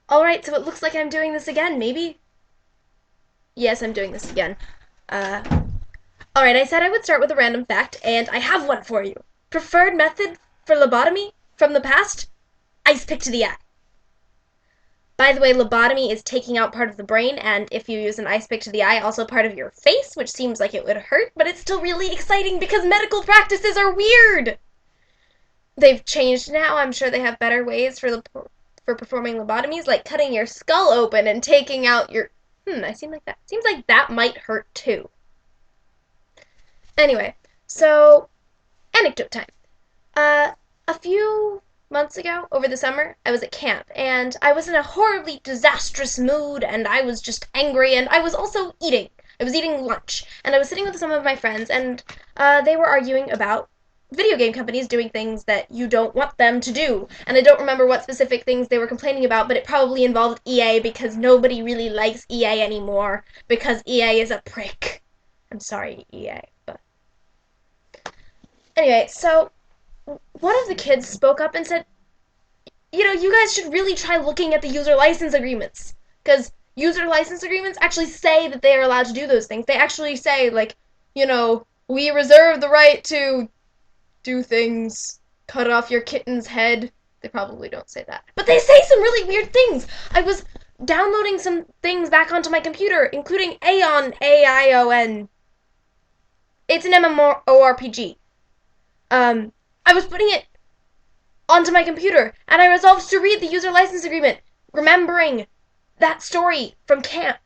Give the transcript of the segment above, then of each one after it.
Alright, so it looks like I'm doing this again, maybe? Yes, I'm doing this again. Uh, alright, I said I would start with a random fact, and I have one for you. Preferred method for lobotomy from the past? Ice pick to the eye. By the way, lobotomy is taking out part of the brain, and if you use an ice pick to the eye, also part of your face, which seems like it would hurt, but it's still really exciting because medical practices are weird! They've changed now. I'm sure they have better ways for performing lobotomies, like cutting your skull open and taking out your. I seem like that. Seems like that might hurt too. Anyway, so anecdote time. A few months ago, over the summer, I was at camp, and I was in a horribly disastrous mood, and I was just angry, and I was also eating. I was eating lunch, and I was sitting with some of my friends, and they were arguing about video game companies doing things that you don't want them to do. And I don't remember what specific things they were complaining about, but it probably involved EA because nobody really likes EA anymore because EA is a prick. I'm sorry, EA, but anyway, so one of the kids spoke up and said, you guys should really try looking at the user license agreements. Because user license agreements actually say that they are allowed to do those things. They actually say, like, we reserve the right to do things, cut off your kitten's head. They probably don't say that. But they say some really weird things. I was downloading some things back onto my computer, including Aeon, A-I-O-N. It's an MMORPG. I was putting it onto my computer, and I resolved to read the user license agreement, remembering that story from camp.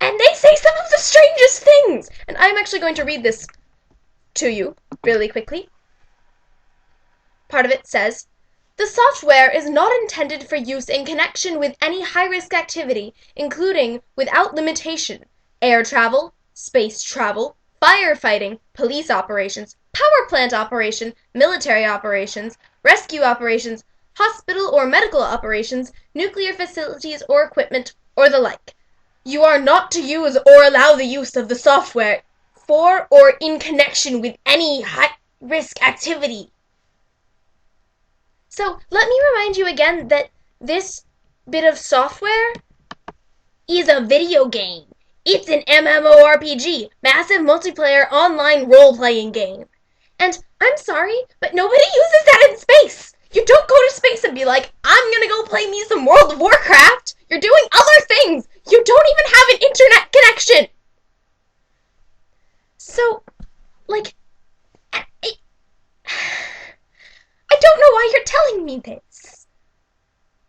And they say some of the strangest things! And I'm actually going to read this to you really quickly. Part of it says, "The software is not intended for use in connection with any high-risk activity, including, without limitation, air travel, space travel, firefighting, police operations, power plant operation, military operations, rescue operations, hospital or medical operations, nuclear facilities or equipment, or the like. You are not to use or allow the use of the software for or in connection with any high-risk activity." So let me remind you again that this bit of software is a video game. It's an MMORPG, massive multiplayer online role-playing game. And I'm sorry, but nobody uses that in space. You don't go to space and be like, I'm gonna go play me some World of Warcraft. You're doing other things. You don't even have an internet connection. So, like, I don't know why you're telling me this.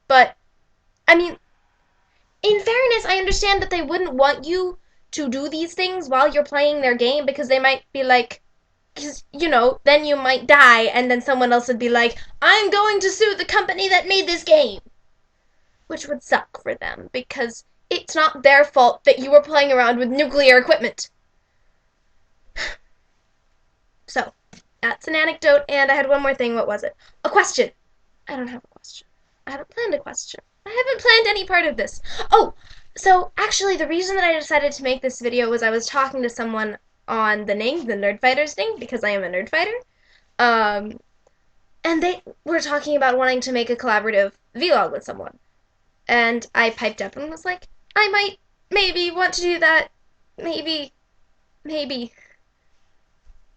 But, I mean, in fairness, I understand that they wouldn't want you to do these things while you're playing their game because they might be like, because, then you might die and then someone else would be like, I'm going to sue the company that made this game. Which would suck for them because it's not their fault that you were playing around with nuclear equipment. So, that's an anecdote, and I had one more thing. What was it? A question. I don't have a question. I haven't planned a question. I haven't planned any part of this. Oh, so actually the reason that I decided to make this video was I was talking to someone on the Nerd Fighters thing, because I am a nerd fighter. And they were talking about wanting to make a collaborative vlog with someone. And I piped up and was like, I might maybe want to do that. Maybe.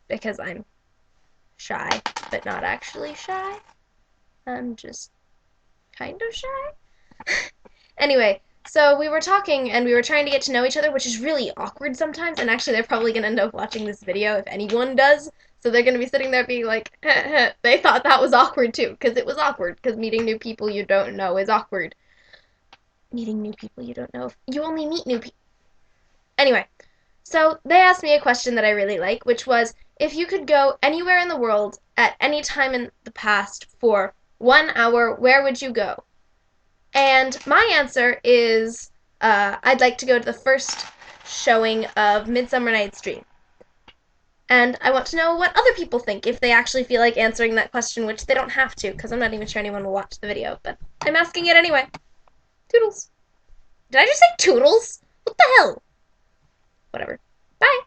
Because I'm shy, but not actually shy. I'm just kind of shy. Anyway, so we were talking and we were trying to get to know each other, which is really awkward sometimes, and actually they're probably going to end up watching this video if anyone does, so they're going to be sitting there being like, they thought that was awkward too, because it was awkward, because meeting new people you don't know is awkward. Meeting new people you don't know. You only meet new people. Anyway, so they asked me a question that I really like, which was, if you could go anywhere in the world at any time in the past for 1 hour, where would you go? And my answer is, I'd like to go to the first showing of Midsummer Night's Dream. And I want to know what other people think, if they actually feel like answering that question, which they don't have to, because I'm not even sure anyone will watch the video, but I'm asking it anyway. Toodles. Did I just say toodles? What the hell? Whatever. Bye.